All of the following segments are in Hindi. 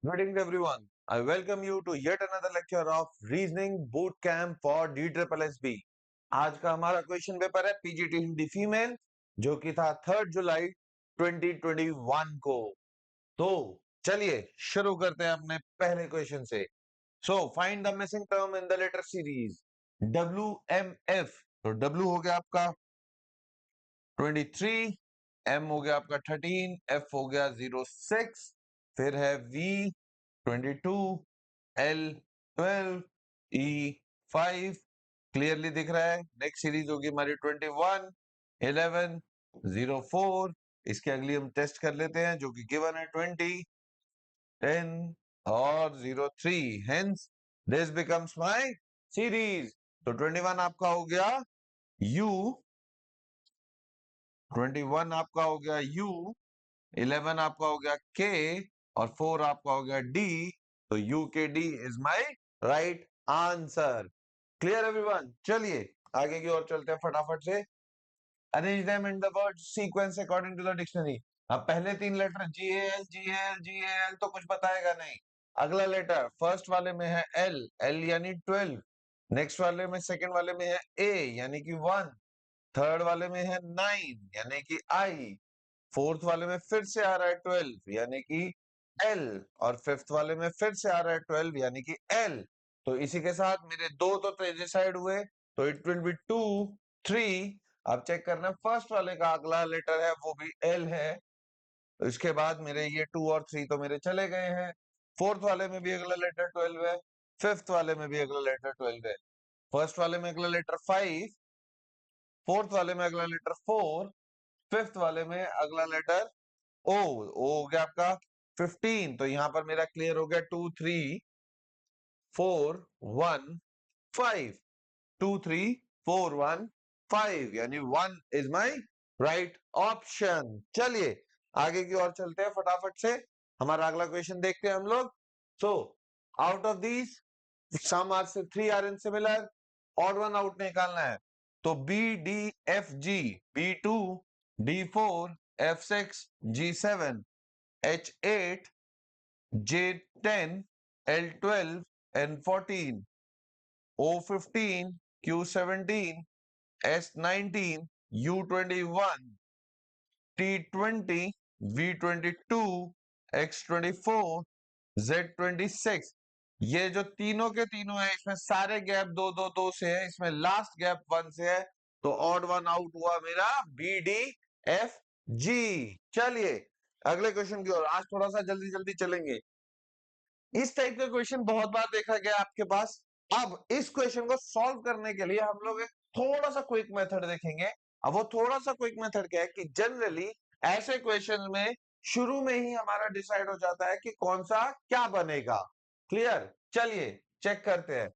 Greetings everyone. I welcome you to yet another lecture of Reasoning Boot Camp for DSSB. आज का हमारा क्वेश्चन पेपर है पीजीटी हिंदी फीमेल जो कि था 3 जुलाई 2021 को। तो चलिए शुरू करते हैं अपने पहले क्वेश्चन से। So find the missing term in the letter series WMF। तो W हो गया आपका 23, M हो गया आपका 13, F हो गया 06, फिर है V 22, L 12, E 5, क्लियरली दिख रहा है। नेक्स्ट सीरीज होगी हमारी 21, 11, 04, इसके अगली हम टेस्ट कर लेते हैं जो कि गिवन है 20, 10 और 03। Hence this becomes my series. तो 21 आपका हो गया U, 21 आपका हो गया U, 11 आपका हो गया K और 4 आपका हो गया D। तो UKD is my right answer. Clear everyone? चलिए आगे की ओर चलते हैं फटाफट से। Arrange them in the word sequence according to the dictionary. अब पहले तीन लेटर GAL GAL GAL तो कुछ बताएगा नहीं। अगला लेटर फर्स्ट वाले में है L, L यानी 12। नेक्स्ट वाले में सेकंड वाले में है A यानी कि 1। थर्ड वाले में है 9 यानी कि I। फोर्थ वाले में फिर से आ रहा है 12 यानी कि L। और फिफ्थ वाले में फिर से आ रहा है 12 यानी कि L। तो इसी के साथ मेरे दो तो डिसाइड हुए, तो इट विल बी 2 3। अब चेक करना फर्स्ट वाले का अगला लेटर है वो भी L है। तो इसके बाद मेरे ये 2 और 3 तो मेरे चले गए हैं। फोर्थ वाले में भी अगला लेटर 12 है, फिफ्थ वाले में भी अगला लेटर 12 है। फर्स्ट वाले में अगला लेटर 5, फोर्थ वाले में अगला लेटर 4, फिफ्थ वाले में अगला लेटर ओ हो गया आपका 15। तो यहां पर मेरा क्लियर हो गया 2 3 4 1 5, 2 3 4 1 5 यानी 1 इज माय राइट ऑप्शन। चलिए आगे की ओर चलते हैं फटाफट से। हमारा अगला क्वेश्चन देखते हैं हम लोग। So out of these some are से 3 are in similar, odd one out निकालना है। तो BDFG B2 D4 F6 G7 H8 J10 L12 N14 O15 Q17 S19 U21 T20 V22 X24 Z26। ये जो तीनों के तीनों है इसमें सारे गैप दो दो दो से है, इसमें लास्ट गैप 1 से है। तो ऑड वन आउट हुआ मेरा BDFG। चलिए अगले क्वेश्चन की ओर आज थोड़ा सा जल्दी जल्दी चलेंगे। इस टाइप का क्वेश्चन बहुत बार देखा गया आपके पास। अब इस क्वेश्चन को सॉल्व करने के लिए हम लोग एक थोड़ा सा क्विक मेथड देखेंगे। अब वो थोड़ा सा क्विक मेथड क्या है कि जनरली ऐसे क्वेश्चन में शुरू में ही हमारा डिसाइड हो जाता है कि कौन सा क्या बनेगा। क्लियर? चलिए चेक करते हैं।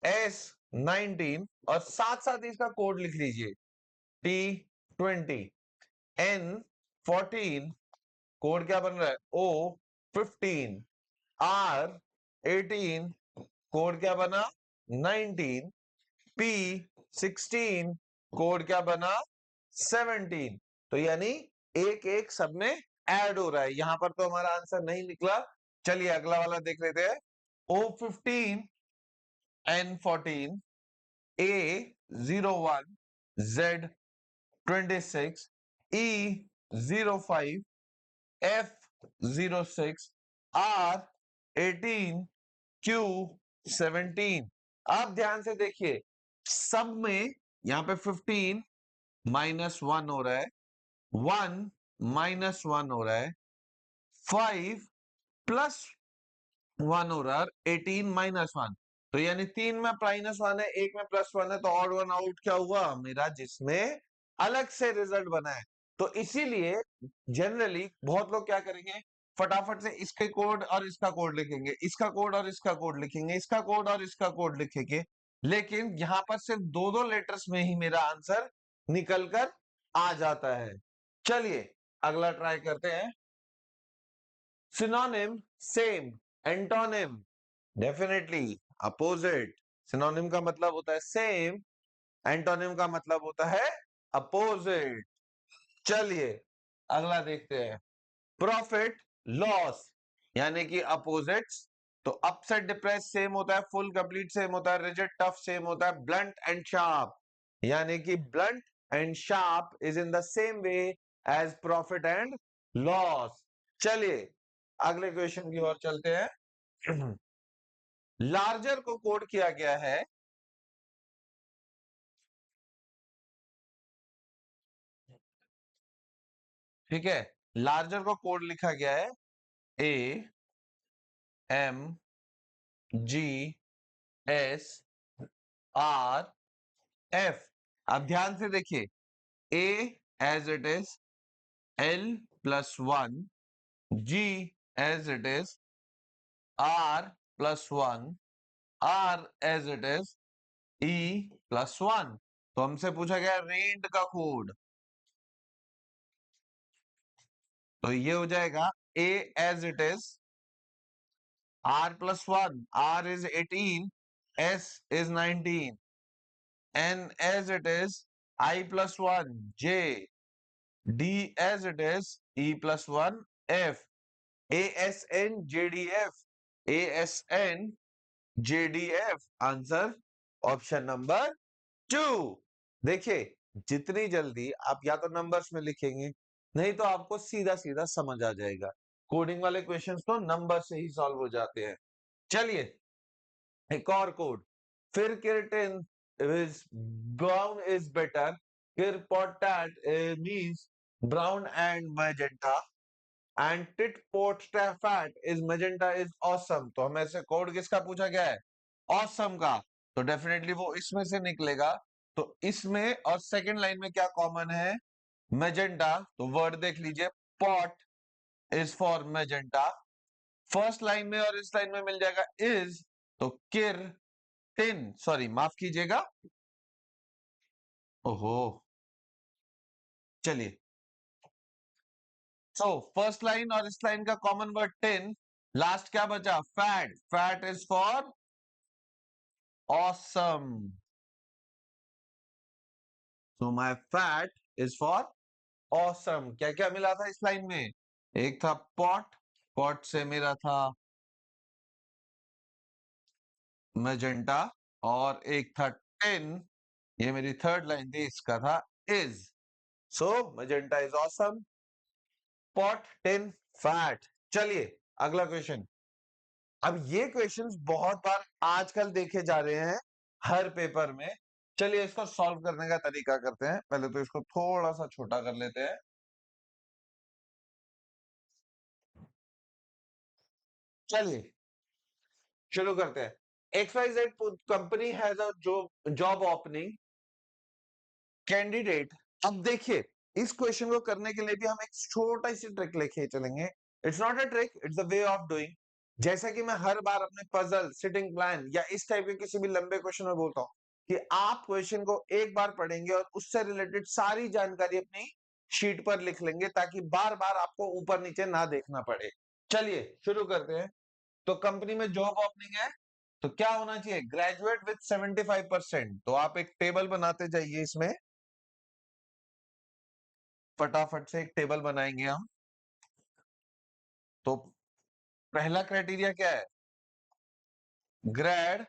S19 और साथ साथ इसका कोड लिख लीजिए T20 N14, कोड क्या बन रहा है O15 R18, कोड क्या बना 19 P16, कोड क्या बना 17। तो यानी एक एक सब में ऐड हो रहा है, यहां पर तो हमारा आंसर नहीं निकला। चलिए अगला वाला देख लेते हैं। O15 N14 A01 Z26 E05 F06 R18 Q17। आप ध्यान से देखिए सब में यहां पे 15 -1 हो रहा है, 1 -1 हो रहा है, 5 +1 हो रहा है, 18 -1। तो यानी 3 में -1 है, 1 में +1 है, तो ऑड वन आउट क्या हुआ मेरा जिसमें अलग से रिजल्ट बना है। तो इसीलिए जनरली बहुत लोग क्या करेंगे फटाफट से इसके कोड और इसका कोड लिखेंगे, इसका कोड और इसका कोड लिखेंगे, इसका कोड और इसका कोड लिखेंगे। लेकिन यहां पर सिर्फ दो दो लेटर्स में ही मेरा आंसर निकल कर आ जाता है। चलिए अगला ट्राई करते हैं। Synonym same, antonym definitely opposite. Synonym का मतलब होता है सेम, एंटोनिम का मतलब होता है अपोजिट। चलिए अगला देखते हैं। प्रॉफिट लॉस, यानी कि अपोजिट्स। तो अपसेट डिप्रेस सेम होता है, फुल कंप्लीट सेम होता है, रिजिड टफ सेम होता है, ब्लंट एंड शार्प, यानी कि blunt and sharp is in the same way as profit and loss. चलिए अगले क्वेश्चन की ओर चलते हैं। लार्जर को कोड किया गया है, ठीक है, लार्जर को कोड लिखा गया है A M G S R F. अब ध्यान से देखिए, A as it is L plus one, G as it is R plus one, R as it is E plus one. तो हमसे पूछा गया रेंट का कोड, तो ये हो जाएगा A as it is R plus one, R is 18, S is 19, N as it is I plus one, J D as it is E plus one, F A S N J D F, A S N J D F. Answer option number 2। देखिए जितनी जल्दी आप या तो नंबर्स में लिखेंगे, नहीं तो आपको सीधा सीधा समझ आ जाएगा। कोडिंग वाले क्वेश्चंस तो नंबर से ही सॉल्व हो जाते हैं। चलिए एक और कोड, फिर curtain is brown is better, फिर potato means brown and magenta, and tit pot fat is magenta is awesome. तो हमें से कोड किसका पूछा गया है? ऑसम का। तो डेफिनेटली वो इसमें से निकलेगा। तो इसमें और सेकंड लाइन में क्या कॉमन है? मैजेंटा। तो वर्ड देख लीजिए, pot is for magenta. First line में और इस लाइन में मिल जाएगा इज, तो किर टिन, सॉरी माफ कीजिएगा, ओहो, चलिए। सो फर्स्ट लाइन और इस लाइन का कॉमन वर्ड टिन, लास्ट क्या बचा? Fat, fat is for awesome. So my fat is for awesome. क्या क्या मिला था इस लाइन में? एक था पॉट, पॉट से मेरा था मैजेंटा, और एक था टिन, ये मेरी थर्ड लाइन थी, इसका था is. So magenta is awesome, pot tin fat. चलिए अगला क्वेश्चन। अब ये क्वेश्चंस बहुत बार आजकल देखे जा रहे हैं हर पेपर में। चलिए इसको सॉल्व करने का तरीका करते हैं। पहले तो इसको थोड़ा सा छोटा कर लेते हैं। चलिए शुरू करते हैं। XYZ company has a job opening, candidate. अब देखिए इस क्वेश्चन को करने के लिए भी हम एक छोटा सी ट्रिक लेके चलेंगे। It's not a trick, it's a way of doing. जैसा कि मैं हर बार अपने पजल, सिटिंग प्लान या इस टाइप के किसी भी लंबे क्वेश्चन में बोलता हूं कि आप क्वेश्चन को एक बार पढ़ेंगे और उससे रिलेटेड सारी जानकारी अपनी शीट पर लिख लेंगे, ताकि बार बार आपको ऊपर नीचे ना देखना पड़े। चलिए शुरू करते हैं। तो कंपनी में जॉब ओपनिंग है, तो क्या होना चाहिए? Graduate with 75%। तो आप एक टेबल बनाते जाइए, इसमें फटाफट से एक टेबल बनाएंगे हम। तो पहला क्राइटेरिया क्या है? ग्रेड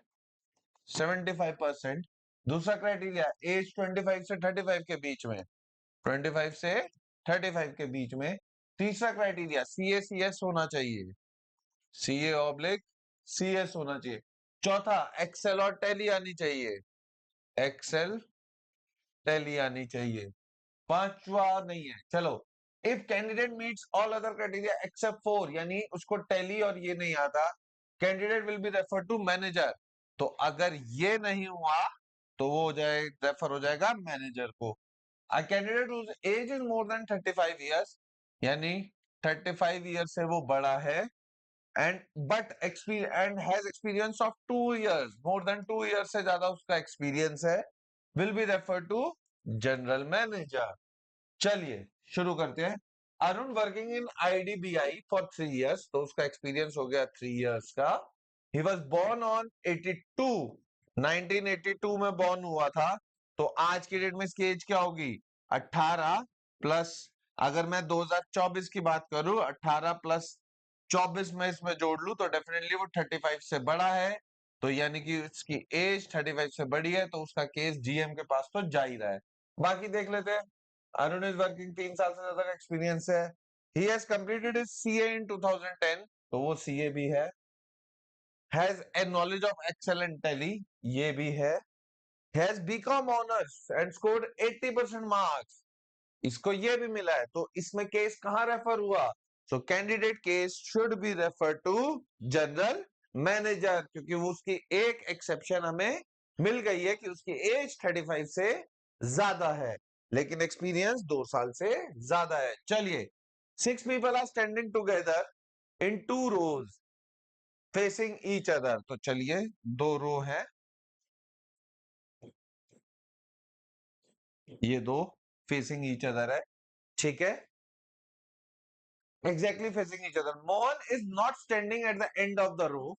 75%। दूसरा क्राइटेरिया एज 25 से 35 के बीच में, 25 से 35 के बीच में। तीसरा क्राइटेरिया सीए सीएस होना चाहिए, सीए ऑब्लिक सीएस होना चाहिए। चौथा एक्सेल और टैली आनी चाहिए, एक्सेल टैली आनी चाहिए। पांचवा नहीं है। चलो, if candidate meets all other criteria except four, यानी उसको टैली और ये नहीं आता, candidate will be refer to manager. तो अगर ये नहीं हुआ तो वो हो जाए, रेफर हो जाएगा मैनेजर को। A candidate whose age is more than 35 years, यानी 35 ईयर से वो बड़ा है, and but experience and has experience of 2 years, more than 2 years से ज्यादा उसका एक्सपीरियंस है, will be refer to general manager. चलिए शुरू करते हैं। Arun working in IDBI for 3 years, तो उसका एक्सपीरियंस हो गया 3 इयर्स का। ही वॉज बोर्न ऑन 82, 1982 में बॉर्न हुआ था। तो आज की डेट में इसकी एज क्या होगी? 18 प्लस, अगर मैं 2024 की बात करूं, 18 प्लस 24 में इसमें जोड़ लूं तो डेफिनेटली वो 35 से बड़ा है, तो यानी कि उसकी एज 35 से बड़ी है, तो उसका केस जीएम के पास तो जा ही रहा है। बाकी देख लेते हैं। अरुण इज वर्किंग, 3 साल से ज्यादा का एक्सपीरियंस है। He has completed his CA in 2010, तो वो सीए भी है। Has a knowledge of Excel and Tally, ये भी है। Has BCom honours and scored 80% marks, इसको ये भी मिला है। तो इसमें केस कहां रेफर हुआ? So candidate case should be refer to general manager, क्योंकि वो उसकी एक एक्सेप्शन हमें मिल गई है कि उसकी एज 35 से ज्यादा है, लेकिन एक्सपीरियंस 2 साल से ज्यादा है। चलिए, 6 people are standing together in 2 rows facing each other, तो चलिए 2 रो है, ये 2 फेसिंग ईच अदर है, ठीक है, exactly facing each other. Mohan is not standing at the end of the row,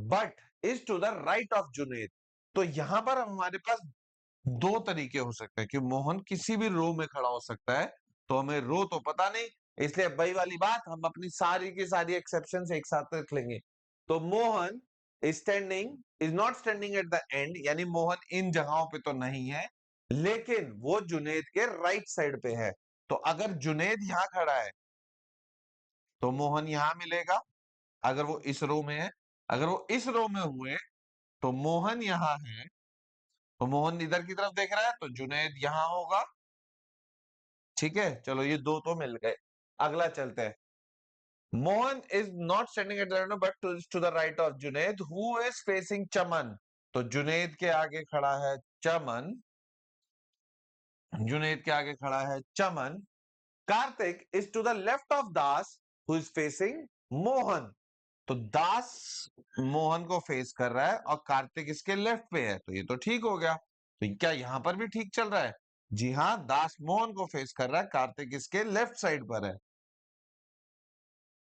but is to the right of Junaid. तो यहां पर हमारे पास 2 तरीके हो सकते हैं कि मोहन किसी भी रो में खड़ा हो सकता है, तो हमें रो तो पता नहीं, इसलिए वही वाली बात, हम अपनी सारी की सारी एक्सेप्शन एक साथ रख लेंगे। तो Mohan standing is not standing at the end, यानी मोहन इन जगहों पे तो नहीं है, लेकिन वो जुनेद के राइट साइड पे है। तो अगर जुनेद यहां खड़ा है तो मोहन यहां मिलेगा, अगर वो इस रो में है। अगर वो इस रो में हुए तो मोहन यहां है, तो मोहन इधर की तरफ देख रहा है, तो जुनैद यहां होगा, ठीक है। चलो ये 2 तो मिल गए। अगला चलते हैं। Mohan is not standing at the but to the right of Junaid who is facing Chaman, तो जुनैद के आगे खड़ा है चमन, जुनैद के आगे खड़ा है Chaman. Kartik is to the left of Das who is facing Mohan, तो दास मोहन को फेस कर रहा है और कार्तिक इसके लेफ्ट पे है, तो ये तो ठीक हो गया। तो क्या यहां पर भी ठीक चल रहा है? जी हाँ, दास मोहन को फेस कर रहा है, कार्तिक इसके लेफ्ट साइड पर है।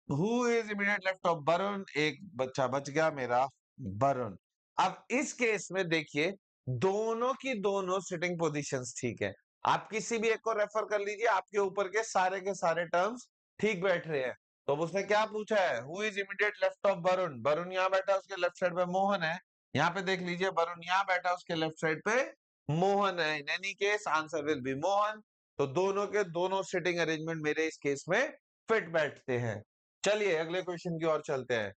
Who is immediate left of Varun, एक बच्चा बच गया मेरा, वरुण। अब इस केस में देखिए, दोनों की दोनों सिटिंग पोजीशंस ठीक है। आप किसी भी एक को रेफर कर लीजिए, आपके ऊपर के सारे टर्म्स ठीक बैठ रहे हैं। तो अब उसने क्या पूछा है? Who is immediate left of Varun, Varun यहाँ बैठा है, उसके लेफ्ट साइड पे मोहन है। यहाँ पे देख लीजिए, वरुण यहाँ बैठा है, उसके लेफ्ट साइड पे मोहन है। In any case answer will be Mohan. तो दोनों के दोनों सिटिंग अरेंजमेंट मेरे इस केस में फिट बैठते हैं। चलिए अगले क्वेश्चन की ओर चलते हैं।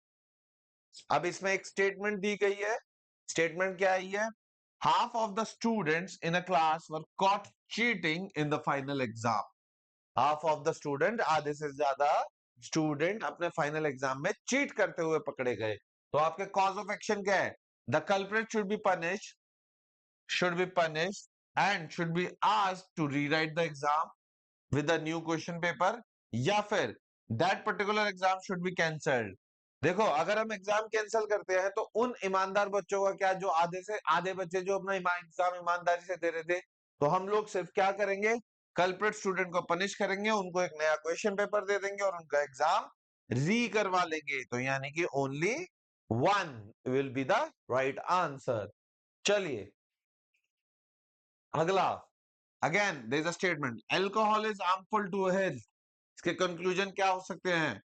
अब इसमें एक स्टेटमेंट दी गई है। स्टेटमेंट क्या आई है? Half of the students in a class were caught cheating in the final exam. Half of the student, आधे से ज्यादा स्टूडेंट अपने फाइनल एग्जाम में चीट करते हुए पकड़े गए। तो आपके कॉज ऑफ एक्शन क्या है? The culprit should be punish and should be asked to rewrite the exam with a new question paper, या फिर that particular exam should be cancelled. देखो, अगर हम एग्जाम कैंसिल करते हैं तो उन ईमानदार बच्चों का क्या, जो आधे से आधे बच्चे जो अपना एग्जाम ईमानदारी से दे रहे थे, तो हम लोग सिर्फ क्या करेंगे? कल्प्रिट स्टूडेंट को पनिश करेंगे, उनको एक नया क्वेश्चन पेपर दे देंगे और उनका एग्जाम री करवा लेंगे। तो यानी कि only one will be the right answer. चलिए अगला। Again there is a statement, alcohol is harmful to health. इसके कंक्लूजन क्या हो सकते हैं?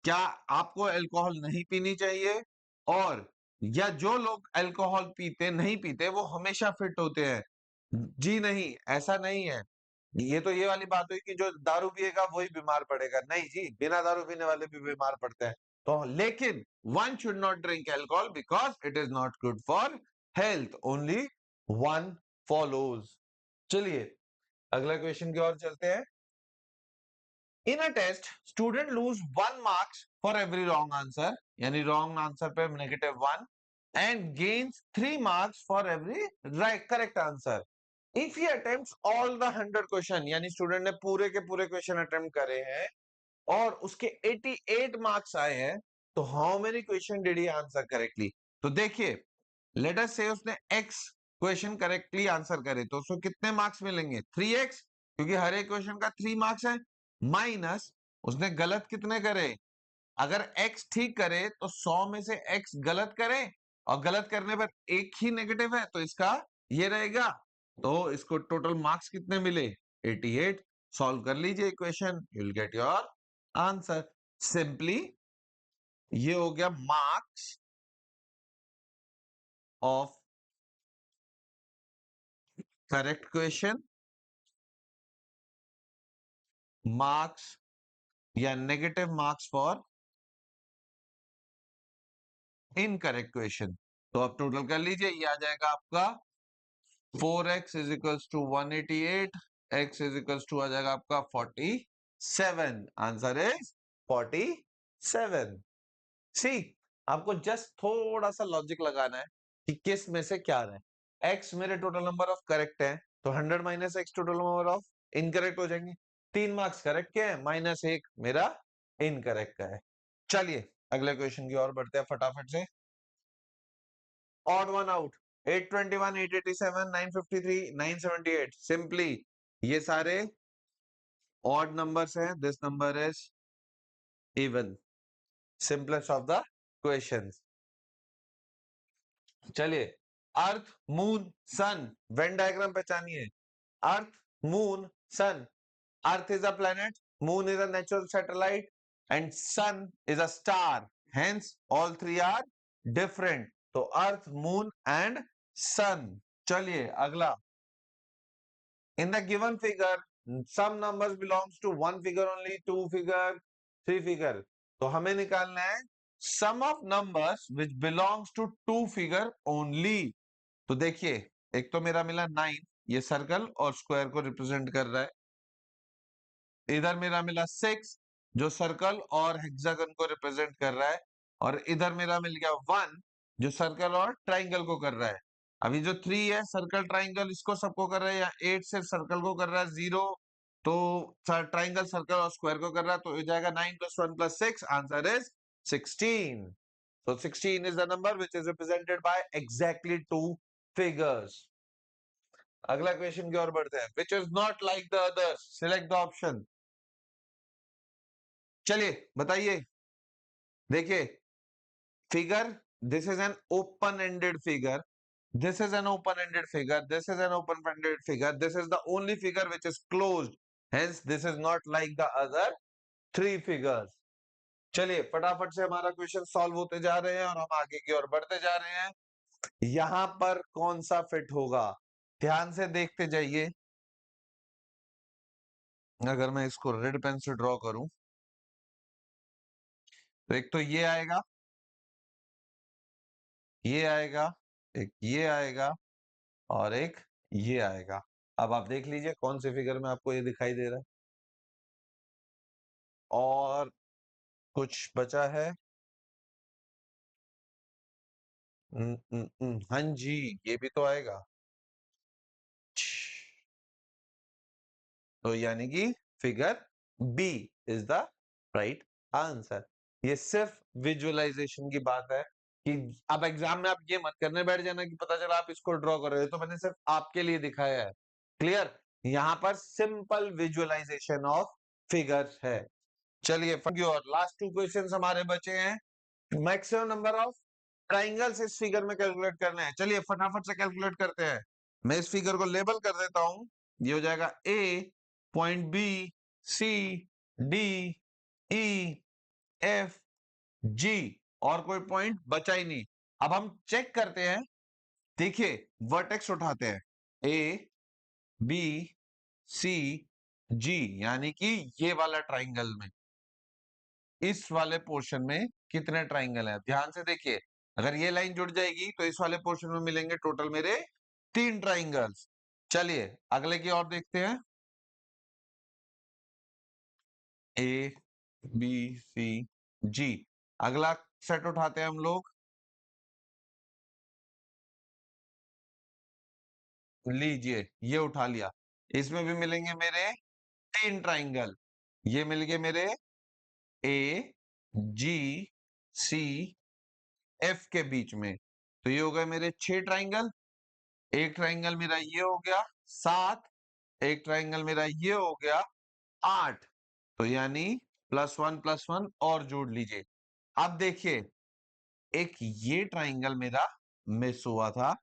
क्या आपको अल्कोहल नहीं पीनी चाहिए? और या जो लोग अल्कोहल पीते नहीं पीते वो हमेशा फिट होते हैं? जी नहीं, ऐसा नहीं है। ये तो ये वाली बात हुई कि जो दारू पिएगा वही बीमार पड़ेगा, नहीं जी, बिना दारू पीने वाले भी बीमार पड़ते हैं। तो लेकिन one should not drink alcohol because it is not good for health, only one follows. चलिए अगला क्वेश्चन की ओर चलते हैं। In a test student lose 1 marks for every wrong answer, यानी रॉन्ग आंसर पे -1, and gains 3 marks for every right correct answer. If he attempts all the 100 question, यानी स्टूडेंट ने पूरे के पूरे क्वेश्चन अटेम्प्ट करे हैं और उसके 88 मार्क्स आए हैं, तो how many question did he answer correctly? तो देखिए, लेट अस से उसने x क्वेश्चन करेक्टली आंसर करे तो उसको कितने मार्क्स मिलेंगे? 3x, क्योंकि हर एक क्वेश्चन का 3 मार्क्स है, माइनस उसने गलत कितने करे? अगर x ठीक करे तो 100 में से x गलत करे, और गलत करने पर एक ही नेगेटिव है, तो इसका ये रहेगा। तो इसको टोटल मार्क्स कितने मिले? 88। सॉल्व कर लीजिए equation, you will get your answer. Simply ये हो गया marks of correct question, marks या negative marks for incorrect question. तो अब टोटल कर लीजिए, ये आ जाएगा आपका 4x is equals to 188, x is equals to आ जाएगा आपका 47। Answer is 47। सी, आपको जस्ट थोड़ा सा लॉजिक लगाना है कि किस में से क्या रहे। x मेरे टोटल नंबर ऑफ करेक्ट है, तो 100 minus x total number of incorrect हो जाएंगे। 3 मार्क्स करेक्ट के हैं, -1 मेरा इनकरेक्ट का है। चलिए अगले क्वेश्चन की ओर बढ़ते हैं फटाफट से। Odd one out, 821, 887, 953, 978। सिंपली ये सारे ऑड नंबर्स हैं, this number is even. Simplest of the questions. चलिए, earth, moon, sun, Venn diagram पहचानिए। Earth, moon, sun. Earth is a planet, moon is a natural satellite and sun is a star, hence all three are different. तो अर्थ, मून एंड सन। चलिए अगला, in the given figure some numbers belongs to one figure only, two figure, three figure. तो हमें निकालना है सम of numbers which belongs to two figure only. तो देखिए, एक तो मेरा मिला 9, ये सर्कल और स्क्वायर को रिप्रेजेंट कर रहा है। इधर मेरा मिला 6, जो सर्कल और हेक्सागन को रिप्रेजेंट कर रहा है। और इधर मेरा मिल गया 1, जो सर्कल और ट्राइंगल को कर रहा है। अभी जो 3 है, सर्कल ट्राइंगल इसको सबको कर रहा है, या 8 सिर्फ सर्कल को कर रहा है, 0 तो ट्राइंगल सर्कल और स्क्वायर को कर रहा है। तो हो जाएगा 9 + 1 + 6, answer is 16। So 16 is the number which is represented by exactly two figures. अगला क्वेश्चन की ओर बढ़ते हैं। Which is not like the others? Select the option. चलिए बताइए। देखिए, figure, this is an open-ended figure. This is an open-ended figure. This is an open-ended figure. This is the only figure which is closed. Hence, this is not like the other three figures. चलिए फटाफट से हमारा क्वेश्चन सॉल्व होते जा रहे हैं और हम आगे की ओर बढ़ते जा रहे हैं। यहां पर कौन सा फिट होगा, ध्यान से देखते जाइए। अगर मैं इसको रेड पेन से ड्रॉ करूं, तो एक तो ये आएगा, ये आएगा, एक ये आएगा और एक ये आएगा। अब आप देख लीजिए कौन से फिगर में आपको ये दिखाई दे रहा है। और कुछ बचा है? हाँ जी, ये भी तो आएगा। तो यानी कि figure B is the right answer. ये सिर्फ विजुअलाइजेशन की बात है कि अब एग्जाम में आप ये मत करने बैठ जाना कि पता चला आप इसको ड्रॉ कर रहे हो। तो मैंने सिर्फ आपके लिए दिखाया है। क्लियर? यहां पर सिंपल विजुअलाइजेशन ऑफ फिगर्स है। चलिए और लास्ट 2 क्वेश्चंस हमारे बचे हैं। मैक्सिमम नंबर ऑफ ट्राइंगल्स इस फिगर में कैलकुलेट करने हैं। चलिए फटाफट से कैलकुलेट करते हैं। मैं इस फिगर को लेबल कर देता हूं। ये हो जाएगा ए, पॉइंट बी, सी, डी, ई, एफ, जी, और कोई पॉइंट बचा ही नहीं। अब हम चेक करते हैं। देखिए, वर्टेक्स उठाते हैं, ए, बी, सी, जी, यानी कि ये वाला ट्राइंगल में, इस वाले पोर्शन में कितने ट्राइंगल हैं? ध्यान से देखिए, अगर ये लाइन जुड़ जाएगी तो इस वाले पोर्शन में मिलेंगे टोटल मेरे 3 ट्राइंगल्स। चलिए अगले की ओर देखते हैं। ए, बी, सी, जी। अगला सेट उठाते हैं हम लोग। लीजिए, ये उठा लिया। इसमें भी मिलेंगे मेरे 3 ट्राइंगल। ये मिल गए मेरे ए, जी, सी, एफ के बीच में। तो ये हो गए मेरे 6 ट्राइंगल। एक ट्राइंगल मेरा ये हो गया 7, एक ट्राइंगल मेरा ये हो गया 8। तो यानी +1 + 1 और जोड़ लीजिए। अब देखिए, एक ये ट्राइंगल मेरा मिस हुआ था,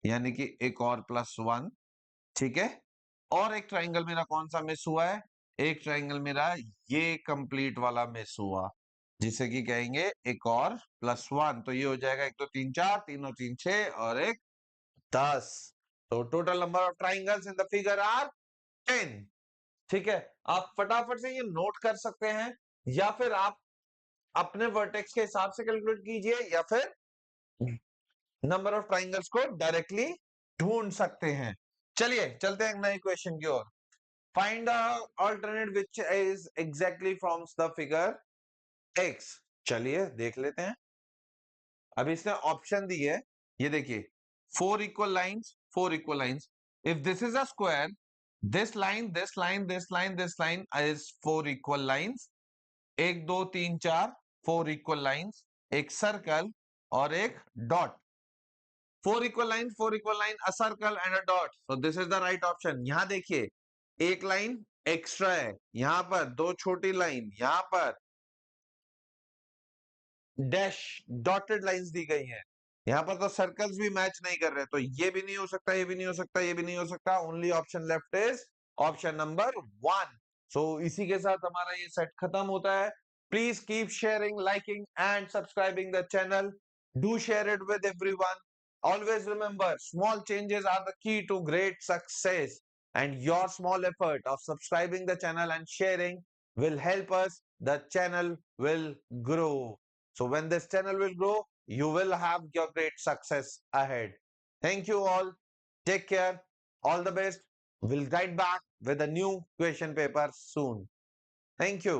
यानी कि एक और +1। ठीक है, और एक ट्राइंगल मेरा कौन सा मिस हुआ है? एक ट्राइंगल मेरा ये कंप्लीट वाला मिस हुआ। जिसे कि कहेंगे एक और +1। तो ये हो जाएगा 1 2 3 4, 3 और 3 6 और एक 10। तो total number of triangles in the figure are 10। ठीक है, आप फटाफट से ये नोट कर सकते हैं, या फिर आप अपने वर्टेक्स के हिसाब से कैलकुलेट कीजिए, या फिर नंबर ऑफ ट्राइंगल्स को डायरेक्टली ढूंढ सकते हैं। चलिए चलते हैं नए क्वेश्चन की ओर। Find alternate which is exactly from the figure X. चलिए देख लेते हैं। अभी इसने ऑप्शन दी है, ये देखिए, 4 equal lines. If this is a square, this line this line this line this line is 4 equal lines. 1 2 3 4 4 equal lines, एक सर्कल और एक dot. 4 equal line, a circle and a dot. So this is the right option. यहां देखिए, एक लाइन एक्स्ट्रा है, यहां पर दो छोटी लाइन, यहां पर डैश डॉटेड लाइंस दी गई हैं। यहां पर तो सर्कल्स भी मैच नहीं कर रहे, तो ये भी नहीं हो सकता, ये भी नहीं हो सकता, ये भी नहीं हो सकता। Only option left is option number 1। सो इसी के साथ हमारा ये सेट खत्म होता है। Please keep sharing, liking and subscribing the channel. Do share it with everyone. Always remember, small changes are the key to great success, and your small effort of subscribing the channel and sharing will help us. The channel will grow. So when this channel will grow, you will have your great success ahead. Thank you all. Take care. All the best. We'll guide back with a new question paper soon. Thank you.